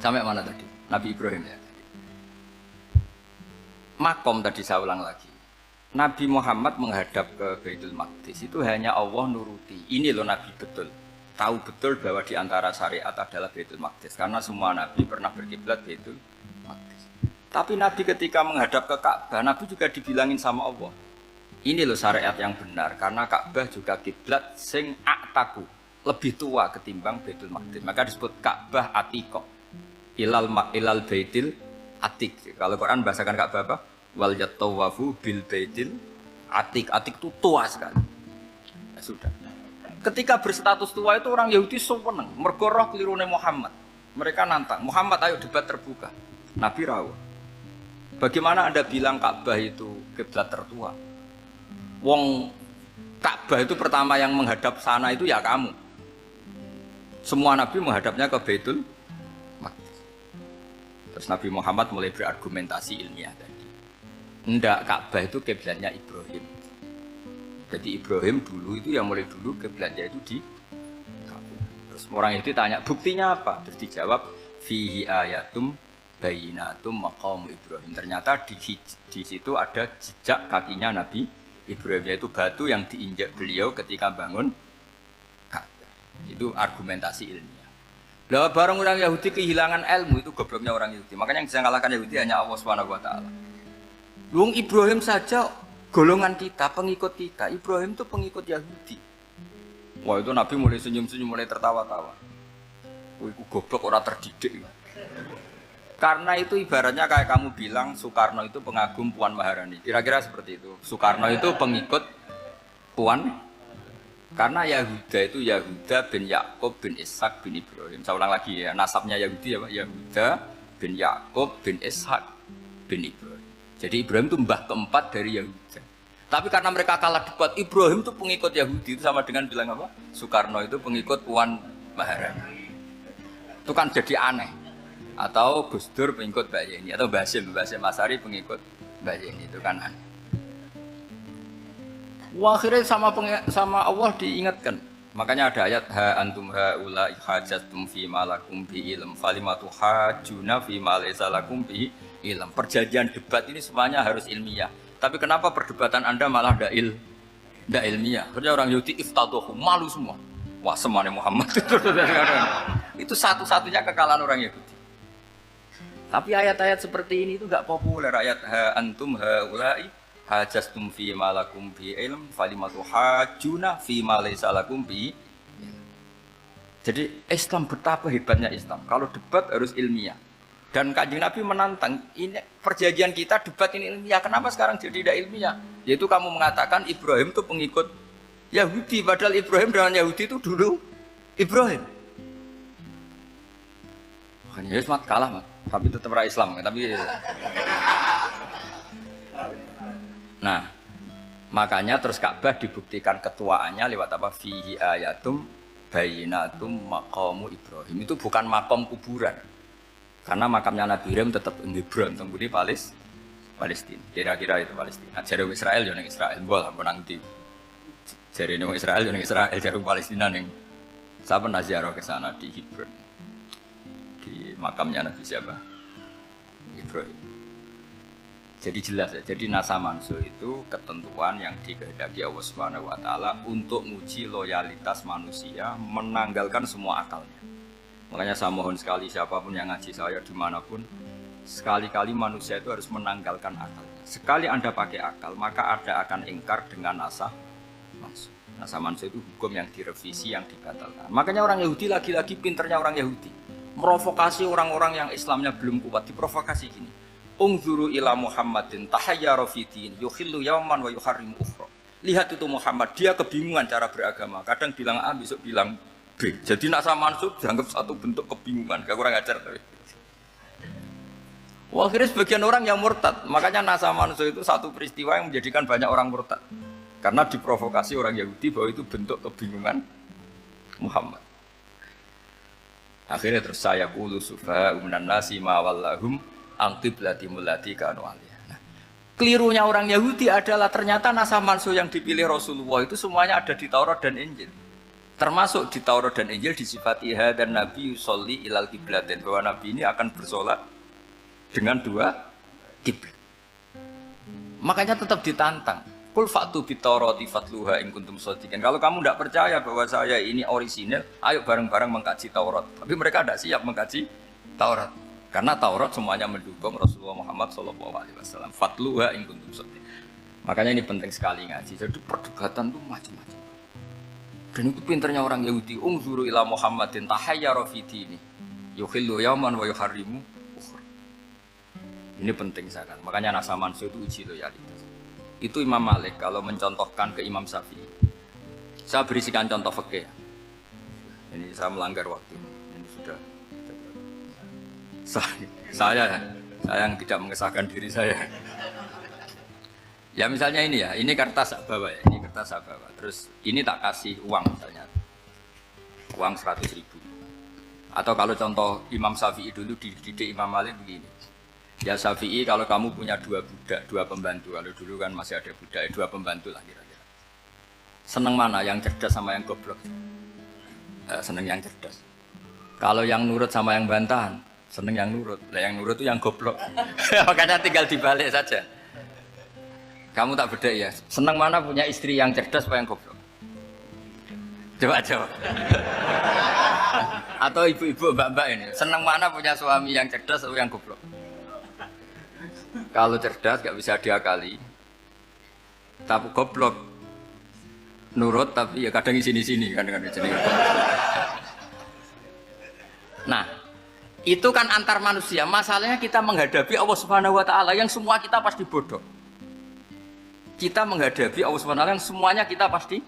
Sampai mana tadi? Nabi Ibrahim ya. Makom tadi saya ulang lagi. Nabi Muhammad menghadap ke Baitul Maqdis itu hanya Allah nuruti. Ini loh Nabi betul. Tahu betul bahwa di antara syariat adalah Baitul Maqdis. Karena semua Nabi pernah berkiblat Baitul Maqdis. Tapi Nabi ketika menghadap ke Ka'bah, Nabi juga dibilangin sama Allah. Ini loh syariat yang benar. Karena Ka'bah juga kiblat sing aktaku. Lebih tua ketimbang Baitul Maqdis. Maka disebut Ka'bah Atiqah. Ilal Baitil Atik. Kalau Quran bahasakan Ka'bah apa? Wal yatawafu bil baitil atik. Atik itu tua sekali. Ya sudah. Ketika berstatus tua itu orang Yahudi seneng. Mergo roh kelirune Muhammad. Mereka nantang, Muhammad ayo debat terbuka. Nabi rawuh. Bagaimana Anda bilang Ka'bah itu kiblat tertua? Wong Ka'bah itu pertama yang menghadap sana itu ya kamu. Semua Nabi menghadapnya ke Baitul Maqdis. Terus Nabi Muhammad mulai berargumentasi ilmiah tadi. Enggak, Ka'bah itu kiblatnya Ibrahim. Jadi Ibrahim dulu itu yang mulai dulu kiblatnya itu di Ka'bah. Terus orang itu tanya, buktinya apa? Terus dijawab, fihi ayatum bayinatum maqam Ibrahim. Ternyata di situ ada jejak kakinya Nabi Ibrahim, yaitu batu yang diinjak beliau ketika bangun Ka'bah. Itu argumentasi ilmiah. Lah barang orang Yahudi kehilangan ilmu itu gobloknya orang Yahudi. Makanya yang bisa mengalahkan Yahudi hanya Allah Subhanahu wa taala. Wong Ibrahim saja golongan kita, pengikut kita. Ibrahim itu pengikut Yahudi. Wah itu Nabi mulai senyum-senyum, mulai tertawa-tawa. Wah itu goblok, orang terdidik. Karena itu ibaratnya kayak kamu bilang Soekarno itu pengagum Puan Maharani. Kira-kira seperti itu. Soekarno itu pengikut Puan. Karena Yahuda itu Yahuda bin Yakub bin Ishak bin Ibrahim. Saya ulang lagi ya, nasabnya Yahudi ya Pak. Yahuda bin Yakub bin Ishak bin Ibrahim. Jadi Ibrahim itu mbah keempat dari Yahuda. Tapi karena mereka kalah debat, Ibrahim itu pengikut Yahudi, itu sama dengan bilang apa? Soekarno itu pengikut Puan Maharani. Itu kan jadi aneh. Atau Gus Dur pengikut Mbak Yeni, atau Mbak Hasyim Asy'ari pengikut Mbak Yeni, itu kan aneh. Wah, akhirnya sama Allah diingatkan. Makanya ada ayat ha antum haula hajatum fi ma lakum bi ilm falimatu hajuna fi ma laysa lakum bi ilm. Perjanjian debat ini semuanya harus ilmiah. Tapi kenapa perdebatan Anda malah ndak ilmiah? Karena orang Yahudi iftatuhu, malu semua. Wah, semuanya Muhammad. Itu satu-satunya kekalahan orang Yahudi. Tapi ayat-ayat seperti ini itu enggak populer. Ayat ha antum haula hajastum fi ma lakum bi ilm falimatu hajuna fi ma laysa lakum bi. Jadi Islam betapa hebatnya Islam. Kalau debat harus ilmiah. Dan Kanjeng Nabi menantang, ini perjanjian kita debat ini ilmiah. Kenapa sekarang jadi tidak ilmiah? Yaitu kamu mengatakan Ibrahim itu pengikut Yahudi, padahal Ibrahim dengan Yahudi itu dulu Ibrahim. Makanya Yesus kalah, Mat. Tapi tetap orang Islam, tapi nah, makanya terus Ka'bah dibuktikan ketuaannya lewat apa? Fihi ayatum bayinatum maqamu Ibrahim. Itu bukan makom kuburan. Karena makamnya Nabi Ibrahim tetap di Hebron, tempat Palestina. Kira-kira itu Palestina. Jari Israel yang Israel, boleh menang di. Jari Israel yang Israel, jari Palestina yang. Saya pernah ziarah ke sana di Hebron, di makamnya Nabi siapa? Ibrahim. Jadi jelas ya. Jadi nasa mansur itu ketentuan yang dikehendaki Allah Subhanahu wa taala untuk menguji loyalitas manusia, menanggalkan semua akalnya. Makanya saya mohon sekali siapapun yang ngaji saya dimanapun, sekali-kali manusia itu harus menanggalkan akalnya. Sekali Anda pakai akal, maka Anda akan ingkar dengan nasa mansur. Nasa mansur itu hukum yang direvisi, yang dibatalkan. Makanya orang Yahudi lagi-lagi pinternya orang Yahudi. Merovokasi orang-orang yang Islamnya belum kuat, diprovokasi gini. Ungzuru ila Muhammadin tahayyara fi din yukhillu yawman wa yuharrimu ukhra. Lihat itu Muhammad, dia kebingungan cara beragama. Kadang bilang A, besok bilang B. Jadi nasa mansur dianggap satu bentuk kebingungan, gak kurang ajar tapi. Wah, akhirnya sebagian orang yang murtad. Makanya nasa mansur itu satu peristiwa yang menjadikan banyak orang murtad. Karena diprovokasi orang Yahudi bahwa itu bentuk kebingungan Muhammad. Akhirnya terus saya qulu sufaha'u minan nasi ma wallahum an qiblatimul lati kanu 'alaiha. Nah, kelirunya orang Yahudi adalah ternyata nasa mansur yang dipilih Rasulullah itu semuanya ada di Taurat dan Injil. Termasuk di Taurat dan Injil disifati dan Nabi yusolli ilal kiblatin, bahwa Nabi ini akan bersolat dengan dua kiblat. Makanya tetap ditantang. Kul fa'tu bittaurati fatluha in kuntum shodiqin. Kalau kamu tidak percaya bahwa saya ini orisinil, ayo bareng-bareng mengkaji Taurat. Tapi mereka tidak siap mengkaji Taurat. Karena Taurat semuanya mendukung Rasulullah Muhammad SAW. Fatluha in kuntum shodiqin. Makanya ini penting sekali ngaji. Jadi perdebatan itu macam-macam. Dan itu pinternya orang Yahudi. Ungzuru ila Muhammadin tahayyara fi dini. Yukhillu yawman wa yuharrimu ukhra. Ini penting sekali. Makanya Nasa Mansur itu uji loyalitas. Itu Imam Malik kalau mencontohkan ke Imam Syafi'i. Saya berisikan contoh fikih. Ini saya melanggar waktu. Ini sudah. Saya yang tidak mengesahkan diri saya. Ya misalnya ini ya, ini kertas saya bawa ya, ini kertas saya bawa. Terus ini tak kasih uang misalnya, uang 100.000. Atau kalau contoh Imam Syafi'i dulu dididik Imam Malik begini. Ya Syafi'i kalau kamu punya 2 budak, 2 pembantu, kalau dulu kan masih ada budak, 2 pembantu lah kira-kira. Seneng mana, yang cerdas sama yang goblok? Seneng yang cerdas. Kalau yang nurut sama yang bantahan, seneng yang nurut. Lah yang nurut itu yang goblok. Makanya tinggal dibalik saja. Kamu tak beda ya, senang mana punya istri yang cerdas apa yang goblok? Coba jawab. Atau ibu-ibu mbak-mbak ini, senang mana punya suami yang cerdas atau yang goblok? Kalau cerdas gak bisa diakali, tapi goblok nurut tapi ya kadang di sini-sini kan di sini. Nah, itu kan antar manusia. Masalahnya kita menghadapi Allah Subhanahu wa taala yang semua kita pasti bodoh. Kita menghadapi Allah SWT yang semuanya kita pasti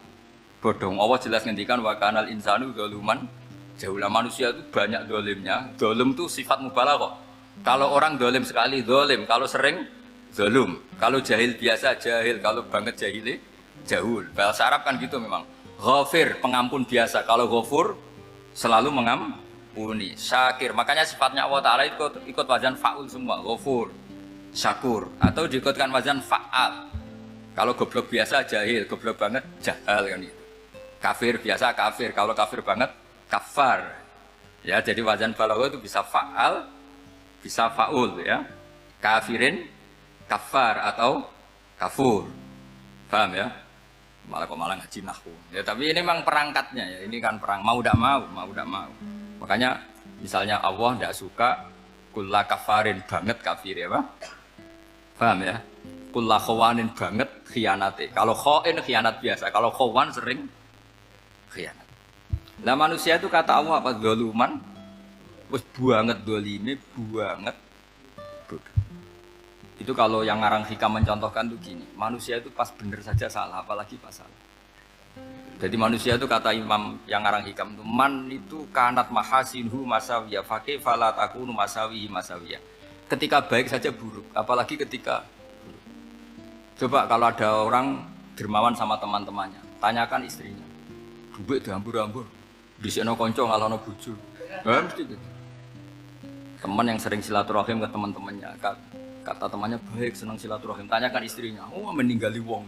bodoh. Allah jelas ngendikan wa kanal insanu zaluman jauhlah, manusia itu banyak zalimnya. Zalim itu sifat mubalaghah. Kalau orang zalim sekali zalim, kalau sering zalum, kalau jahil biasa jahil, kalau banget jahili jahul. Bahasa Arab kan gitu memang. Ghafir pengampun biasa, kalau ghafur selalu mengampuni. Syakir, makanya sifatnya Allah Taala ikut wazan faul semua. Ghafur, syakur, atau diikutkan wazan fa'al. Kalau goblok biasa jahil, goblok banget jahal kan itu. Kafir biasa kafir, kalau kafir banget kafar. Ya, jadi wazan balagha itu bisa fa'al, bisa fa'ul ya. Kafirin, kafar atau kafur. Paham ya? Malah ngaji nahwu. Ya, tapi ini memang perangkatnya ya. Ini kan perang mau tidak mau. Makanya misalnya Allah tidak suka kulla kafarin banget kafir ya, Pak. Paham ya? Kulla khawanin banget khianate. Kalau khain khianat biasa, kalau khawan sering khianat. Lah manusia itu kata Allah apa? Zaluman. Wis banget dolime, banget bodoh. Itu kalau yang ngarang hikam mencontohkan tuh gini, manusia itu pas bener saja salah, apalagi pas salah. Jadi manusia itu kata Imam yang ngarang hikam itu, man itu kanat mahasinhu masawiyah, fakih falat akunu masawihi masawiyah. Ketika baik saja buruk, apalagi ketika coba kalau ada orang dermawan sama teman-temannya, tanyakan istrinya. Duit dihambur-hambur, disekno konco ngalono bojo. Mesti gitu. Teman yang sering silaturahim ke teman-temannya, kata temannya baik, senang silaturahim, tanyakan istrinya. Oh, meninggali wong.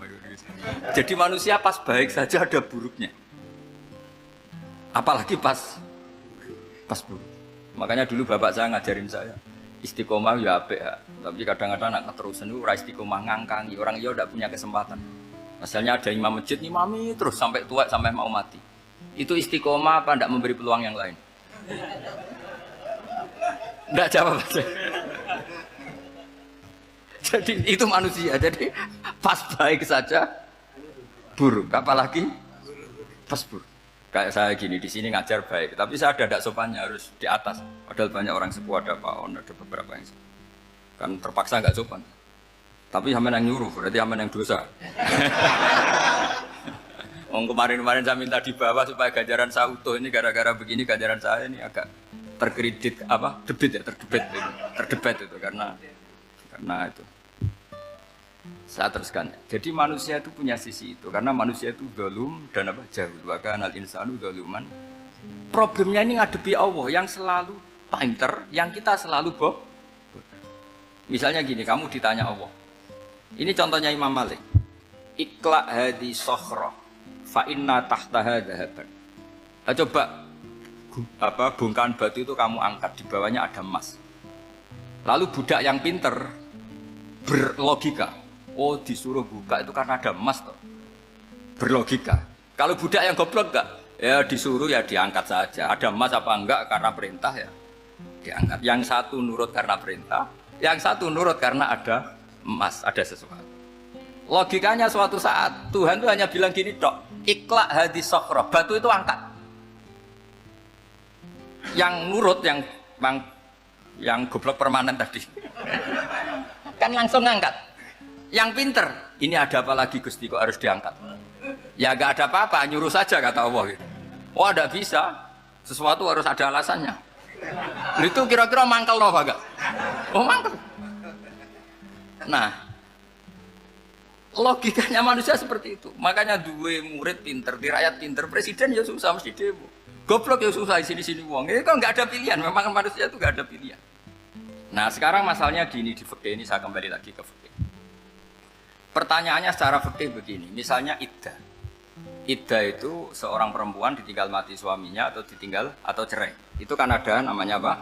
Jadi manusia pas baik saja ada buruknya. Apalagi pas buruk. Makanya dulu bapak saya ngajarin saya, istiqomah ya apik ya. Tapi kadang-kadang anak keterusan itu ora istiqomah ngangkangi, orang dia udah punya kesempatan. Misalnya ada imam masjid ngimami terus sampai tua sampai mau mati. Itu istiqomah apa ndak memberi peluang yang lain? Ndak jawab aja. Jadi itu manusia. Jadi pas baik saja buruk, apalagi pas buruk. Kayak saya gini di sini ngajar baik, tapi saya ada sopannya harus di atas. Padahal banyak orang sepuh, ada Pak On, ada beberapa yang kan terpaksa nggak sopan. Tapi sama yang nyuruh, berarti sama yang dosa. Kemarin saya minta di bawah supaya ganjaran saya utuh, ini gara-gara begini ganjaran saya ini agak terkredit apa? Terdebat itu karena itu. Saya teruskan. Jadi manusia itu punya sisi itu karena manusia itu zalum dan apa? Jahul. Wa kanal insanu zaluman. Problemnya ini ngadepi Allah yang selalu pinter, yang kita selalu bohong. Misalnya gini, kamu ditanya Allah. Ini contohnya Imam Malik. Ikla hadi sokhra fa inna tahtaha dhahaban. Nah, coba bongkahan batu itu kamu angkat, di bawahnya ada emas. Lalu budak yang pinter berlogika, oh disuruh buka itu karena ada emas toh. Berlogika. Kalau budak yang goblok enggak, ya disuruh ya diangkat saja. Ada emas apa enggak karena perintah ya diangkat. Yang satu nurut karena perintah, yang satu nurut karena ada emas, ada sesuatu. Logikanya suatu saat Tuhan itu hanya bilang gini tok, ikhla hadis sokhroh, batu itu angkat. Yang nurut yang goblok permanen tadi kan langsung ngangkat. Yang pinter, ini ada apa lagi Gusti kok harus diangkat? Ya gak ada apa-apa, nyuruh saja kata Allah gitu. Oh tidak bisa, sesuatu harus ada alasannya. Itu kira-kira mangkel loh pak? Oh mangkel. Nah, logikanya manusia seperti itu. Makanya dua murid pinter, di rakyat pinter, presiden ya susah mesti demo. Goblok ya susah di sini-sini uang. Ini kan nggak ada pilihan. Memang manusia itu nggak ada pilihan. Nah sekarang masalahnya gini di fikih ini, saya kembali lagi ke fikih. Pertanyaannya secara fikih begini, misalnya iddah. Iddah itu seorang perempuan ditinggal mati suaminya atau ditinggal atau cerai. Itu kan ada namanya apa?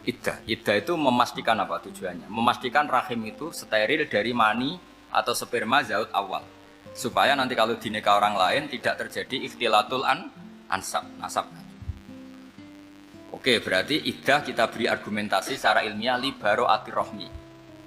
Iddah. Iddah itu memastikan apa tujuannya? Memastikan rahim itu steril dari mani atau sperma zaut awal. Supaya nanti kalau dinikah orang lain tidak terjadi ikhtilatul nasab. Oke, berarti iddah kita beri argumentasi secara ilmiah li baro'atir rohmi.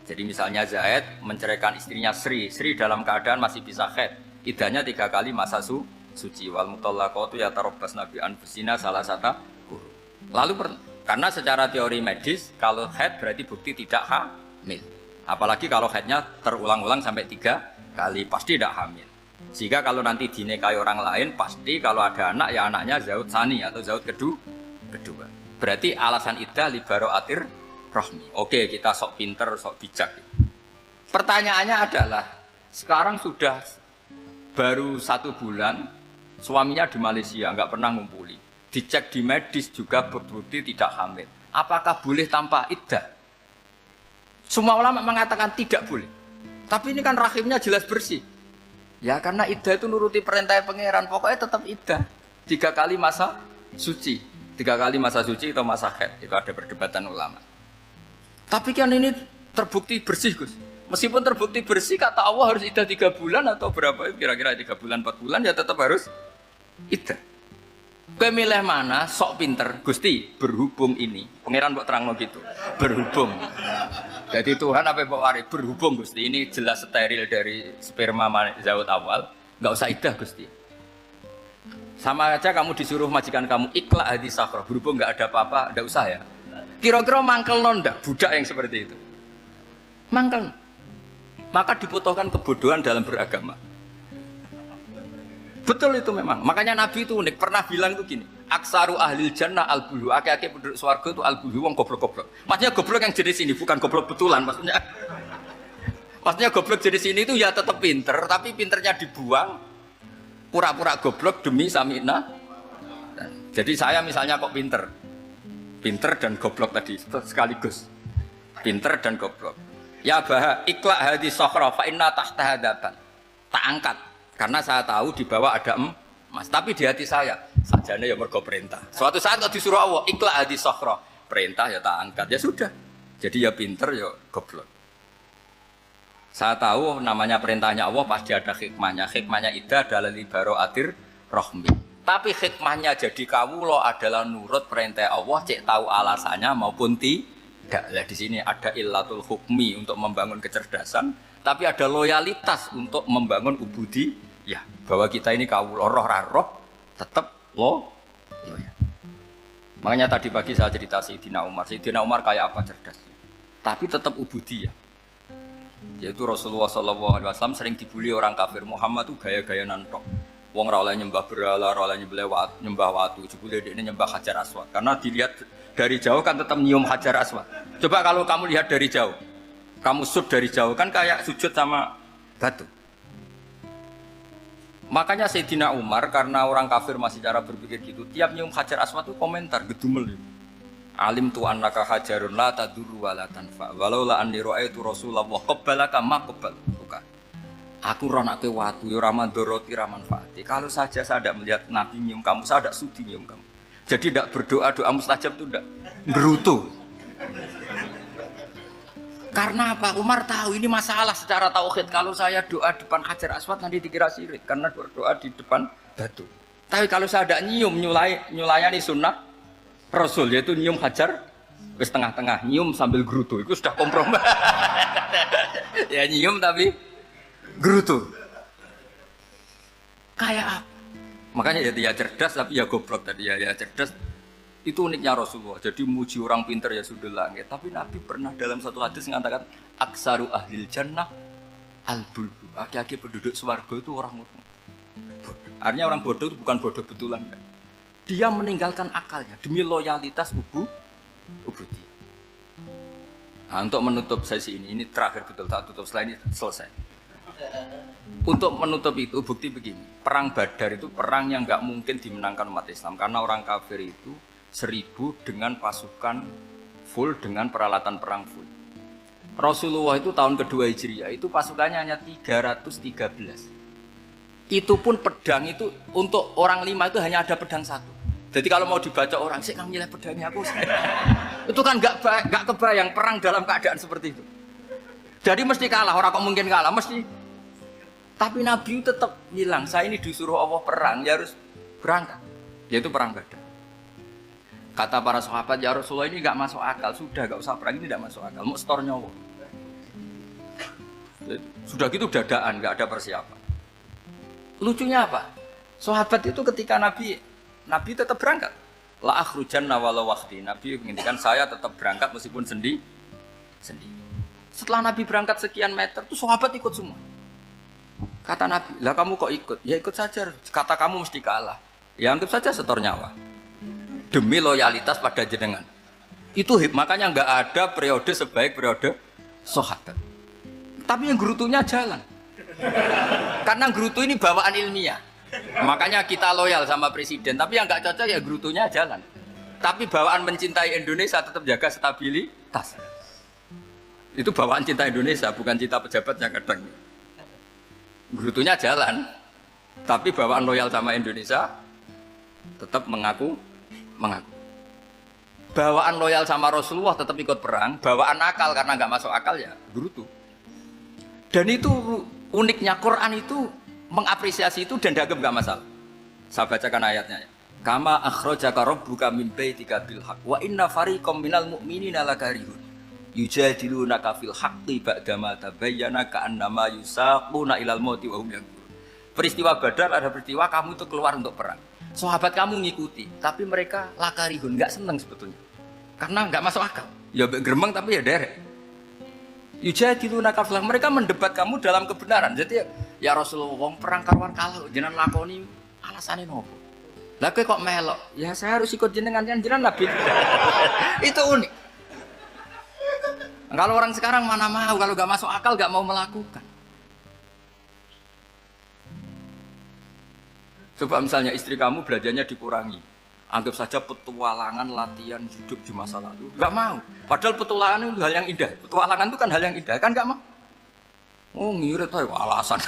Jadi misalnya Zaid menceraikan istrinya Sri dalam keadaan masih bisa haid. Iddahnya 3 kali masa suci. Wal mutallaqatu yatarabbasna bi anfusina salah satu guru. Lalu karena secara teori medis kalau haid berarti bukti tidak hamil. Apalagi kalau haidnya terulang-ulang sampai 3 kali pasti tidak hamil. Sehingga kalau nanti dinikahi orang lain pasti kalau ada anak ya anaknya zaut sani atau zaut kedua. Berarti alasan iddah li baro'atir rohmi. Oke, kita sok pinter, sok bijak. Pertanyaannya adalah sekarang sudah baru 1 bulan suaminya di Malaysia nggak pernah ngumpuli. Dicek di medis juga berbukti tidak hamil. Apakah boleh tanpa iddah? Semua ulama mengatakan tidak boleh. Tapi ini kan rahimnya jelas bersih. Ya karena iddah itu nuruti perintah pangeran. Pokoknya tetap iddah. 3 kali masa suci. 3 kali masa suci atau masa haid. Itu ada perdebatan ulama. Tapi kan ini terbukti bersih Gus. Meskipun terbukti bersih kata Allah harus iddah 3 bulan atau berapa? Kira-kira 3 bulan 4 bulan ya tetap harus iddah. Kowe milih mana? Sok pinter. Gusti, berhubung ini. Pangeran mbok terangno gitu. Berhubung. Jadi Tuhan apa mbok wari berhubung Gusti. Ini jelas steril dari sperma zaut awal. Enggak usah iddah Gusti. Sama aja kamu disuruh majikan kamu ikhla hadis sakhra. Berhubung enggak ada apa-apa, enggak usah ya. Kira-kira mangkel ndak budak yang seperti itu? Mangkel. Maka dibutuhkan kebodohan dalam beragama. Betul itu memang. Makanya Nabi itu unik. Pernah bilang itu gini. Aksaru ahlil jannah al-bulu. Aki-aki penduduk swarga itu al-bulu. Wong goblok-goblok. Maksudnya goblok yang jenis ini. Bukan goblok betulan. Maksudnya goblok jenis ini itu ya tetap pinter. Tapi pinternya dibuang. Pura-pura goblok demi samina. Jadi saya misalnya kok pinter. Pinter dan goblok tadi. Sekaligus. Pinter dan goblok. Ya bah, ikhla hadis sokhra fa inna tahta hadapan. Tak angkat karena saya tahu di bawah ada emas. Tapi di hati saya sajane ya mergo perintah. Suatu saat kok disuruh Allah ikhla hadis sokhra, perintah ya tak angkat. Ya sudah. Jadi ya pinter ya goblok. Saya tahu namanya perintahnya Allah pasti ada hikmahnya. Hikmahnya iddah adalah li baro'atir rohmi. Tapi hikmahnya jadi kawula adalah nurut perintah Allah, cek tahu alasannya maupun tidak. Lah di sini ada illatul hukmi untuk membangun kecerdasan, tapi ada loyalitas untuk membangun ubudi. Ya, bahwa kita ini kawula roh tetap loyal. Makanya tadi pagi saya cerita Sayyidina Umar. Sayyidina Umar kayak apa cerdasnya? Tapi tetap ubudi ya. Yaitu Rasulullah SAW sering dibully orang kafir. Muhammad tuh gaya-gaya nantok. Wong ra oleh nyembah berhala, ra oleh nyembah watu, jebule dekne nyembah Hajar Aswad. Karena dilihat dari jauh kan tetap nyium Hajar Aswad. Coba kalau kamu lihat dari jauh, kamu sujud dari jauh kan kayak sujud sama batu. Makanya Sayyidina Umar karena orang kafir masih cara berpikir gitu, tiap nyium Hajar Aswad itu komentar gedumel. Alim tu annaka hajarun la tadurru wa la tanfa. Walau la anni ra'aitu Rasulullah qabbalaka ma qabbaltuka. Aku roh nak ke watu, ya ora mandoroti ra manfaati. Kalau saja saya tidak melihat Nabi nyium kamu, saya tidak sudi nyium kamu. Jadi tidak berdoa doa mustajab itu tidak gerutu. Karena apa? Umar tahu ini masalah secara tauhid. Kalau saya doa depan Hajar Aswad nanti dikira syirik karena berdoa di depan batu. Tapi kalau saya ada nyium nyulayani sunnah Rasul yaitu nyium Hajar wis tengah-tengah nyium sambil gerutu itu sudah kompromi. Ya nyium tapi gerutu. Kayak apa? Makanya ya cerdas tapi ya goblok tadi ya cerdas. Itu uniknya Rasulullah. Jadi muji orang pintar ya sudah langit. Tapi Nabi pernah dalam satu hadis mengatakan aksaru ahlil jannah al-bulbu. Aki-aki penduduk swarga itu orang bodoh. Artinya orang bodoh itu bukan bodoh betulan. Dia meninggalkan akalnya demi loyalitas ubudi. Nah, untuk menutup sesi ini terakhir betul tak tutup setelah ini selesai. Untuk menutup itu bukti begini. Perang Badar itu perang yang nggak mungkin dimenangkan umat Islam karena orang kafir itu 1000 dengan pasukan full dengan peralatan perang full. Rasulullah itu tahun kedua Hijriah itu pasukannya hanya 313. Itu pun pedang itu untuk orang 5 itu hanya ada pedang 1. Jadi kalau mau dibaca orang, "Sik kamu nilai pedangnya aku." Itu kan enggak kebayang perang dalam keadaan seperti itu. Jadi mesti kalah, orang kok mungkin kalah mesti. Tapi Nabi tetap bilang, "Saya ini disuruh Allah perang, ya harus berangkat." Yaitu perang Badar. Kata para sahabat, ya Rasulullah ini nggak masuk akal. Sudah nggak usah perang ini tidak masuk akal. Mau setor nyawa. Sudah gitu dadaan, nggak ada persiapan. Lucunya apa? Sahabat itu ketika Nabi tetap berangkat. La akhrujanna walau wahdi. Nabi menginginkan saya tetap berangkat meskipun sendiri. Setelah Nabi berangkat sekian meter, tuh sahabat ikut semua. Kata Nabi, lah kamu kok ikut? Ya ikut saja. Kata kamu mesti kalah. Ya anggap saja setor nyawa. Demi loyalitas pada jenengan. Itu makanya nggak ada periode sebaik periode sahabat. Tapi yang gerutunya jalan. Karena gerutu ini bawaan ilmiah. Makanya kita loyal sama presiden. Tapi yang nggak cocok ya gerutunya jalan. Tapi bawaan mencintai Indonesia tetap jaga stabilitas. Itu bawaan cinta Indonesia, bukan cinta pejabatnya kadang. Gerutunya jalan. Tapi bawaan loyal sama Indonesia tetap mengaku. Bawaan loyal sama Rasulullah tetap ikut perang, bawaan akal karena nggak masuk akal ya gerutu. Dan itu uniknya Quran itu mengapresiasi itu dan dianggap nggak masalah. Saya bacakan ayatnya. Kama akhrajaka rabbuka min baitika bil haqq wa inna fariqam minal mu'minina lakarihun yujadilunaka fil haqqi ba'dama tabayyana ka'annama yusaquna ilal mauti wa hum yanzurun. Peristiwa Badar ada peristiwa kamu itu keluar untuk perang. Sahabat kamu ngikuti, tapi mereka lakarihun, nggak seneng sebetulnya, karena nggak masuk akal. Ya geremeng tapi ya derek. Yujadilunaka fil haqq, mereka mendebat kamu dalam kebenaran. Jadi ya Rasulullah, wong perang karuan kalah, jenengan lakoni alasane nopo? Lah kok melok? Ya saya harus ikut jenengan Nabi. Itu unik. Kalau orang sekarang mana mau, kalau nggak masuk akal nggak mau melakukan. Coba misalnya istri kamu belajarnya dikurangi, anggap saja petualangan latihan hidup di masa lalu, nggak mau. Padahal petualangan itu hal yang indah. Petualangan itu kan hal yang indah, kan nggak mau. Oh ngirit aja alasan.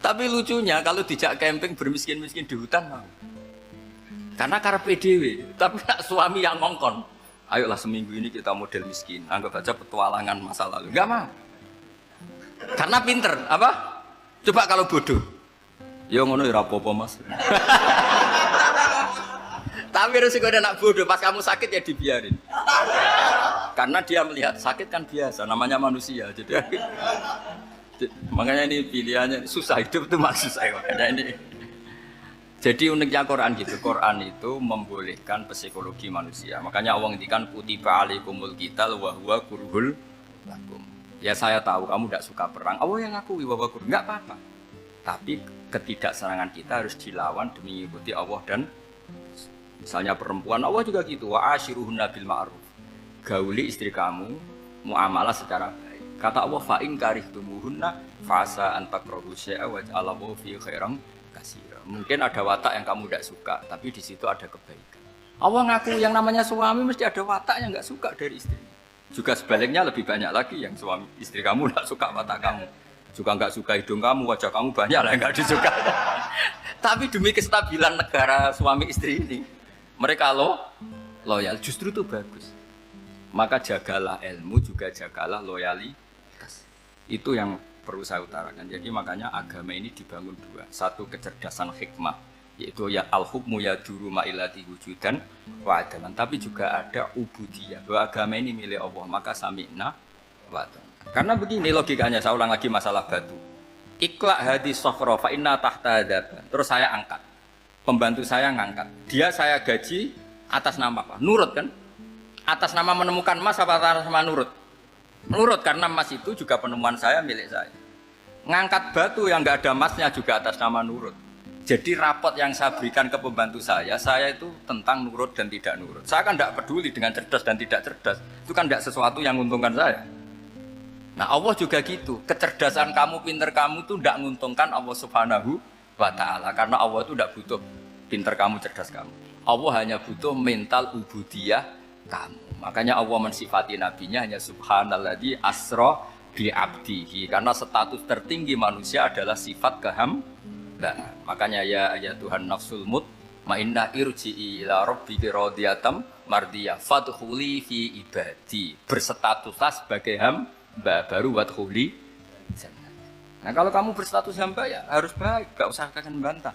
Tapi lucunya kalau dijak camping bermiskin-miskin di hutan mau. Karena karpe dhewe, tapi nak suami yang ngongkon. Ayolah seminggu ini kita model miskin, anggap saja petualangan masa lalu, nggak mau. Karena pinter, apa? Coba kalau bodoh, ya ngono ya rapopo mas. Tapi resiko anak bodoh, pas kamu sakit ya dibiarin. Karena dia melihat sakit kan biasa, namanya manusia. Jadi makanya ini pilihannya susah hidup itu maksud saya. Makanya ini. Jadi uniknya Quran gitu, Quran itu membolehkan psikologi manusia. Makanya Allah ngendikan kutiba alaikumul qital wa huwa kurhul lakum. Ya saya tahu kamu tidak suka perang. Allah yang ngakui bahwa kurang nggak apa-apa. Tapi ketidaksenangan kita harus dilawan demi mengikuti Allah dan misalnya perempuan Allah juga gitu. Wa ashiruhunna bil ma'ruf. Gauli istri kamu muamalah secara baik. Kata Allah fa in karihtumuhunna fasa an takrahu syai'a wa ja'alallahu fi khairan katsira. Mungkin ada watak yang kamu tidak suka, tapi di situ ada kebaikan. Allah ngaku yang namanya suami mesti ada watak yang nggak suka dari istri. Juga sebaliknya lebih banyak lagi yang suami istri kamu tidak suka watak kamu, juga nggak suka hidung kamu, wajah kamu banyak lah yang nggak disuka. Tapi demi kestabilan negara suami istri ini, mereka loyal. Justru itu bagus. Maka jagalah ilmu, juga jagalah loyalitas. Itu yang perlu saya utarakan. Jadi makanya agama ini dibangun dua. Satu kecerdasan hikmah, yaitu ya al-hukmu yaduru ma'ilati wujudan wa adalan. Tapi juga ada ubudiyah, bahwa agama ini milik Allah, maka sami'na wa adalan. Karena begini logikanya, saya ulang lagi masalah batu. Iqla hadis sokhro fa inna tahta hadaban. Terus saya angkat, pembantu saya ngangkat, dia saya gaji atas nama apa? Nurut kan? Atas nama menemukan emas apa atas nama nurut? Nurut, karena emas itu juga penemuan saya, milik saya. Ngangkat batu yang nggak ada emasnya juga atas nama nurut. Jadi rapot yang saya berikan ke pembantu saya itu tentang nurut dan tidak nurut. Saya kan tidak peduli dengan cerdas dan tidak cerdas. Itu kan tidak sesuatu yang menguntungkan saya. Nah Allah juga gitu. Kecerdasan kamu, pinter kamu itu tidak menguntungkan Allah Subhanahu wa Ta'ala. Karena Allah itu tidak butuh pinter kamu, cerdas kamu. Allah hanya butuh mental ubudiyah kamu. Makanya Allah mensifati nabinya hanya subhanalladzi asra bi abdihi. Karena status tertinggi manusia adalah sifat kehambaan. Makanya ya Tuhan nafsul mutmainnah irji'i ila rabbiki radiyatan mardiyah fadkhuli fi ibadi. Berstatuslah sebagai hamba baru wadkhuli jannah. Nah kalau kamu berstatus hamba ya harus baik, gak usah kalian bantah.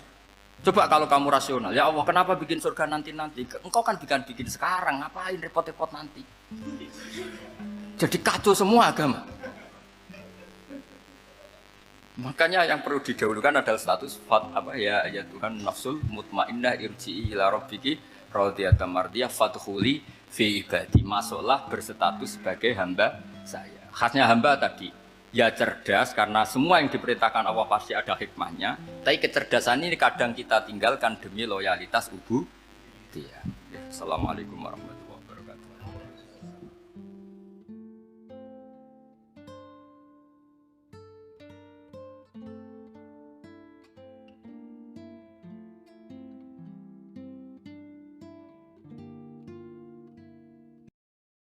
Coba kalau kamu rasional, ya Allah kenapa bikin surga nanti-nanti? Engkau kan bikin sekarang, ngapain repot-repot nanti? Jadi kacau semua agama. Makanya yang perlu didahulukan adalah status ya Tuhan nafsul mutmainnah irji'i ila rabbiki radiyatan mardiyah fadkhuli fi ibadi. Masuklah berstatus sebagai hamba saya. Khasnya hamba tadi, ya cerdas karena semua yang diperintahkan Allah pasti ada hikmahnya. Tapi kecerdasan ini kadang kita tinggalkan demi loyalitas ubudiyah. Assalamualaikum warahmatullahi wabarakatuh.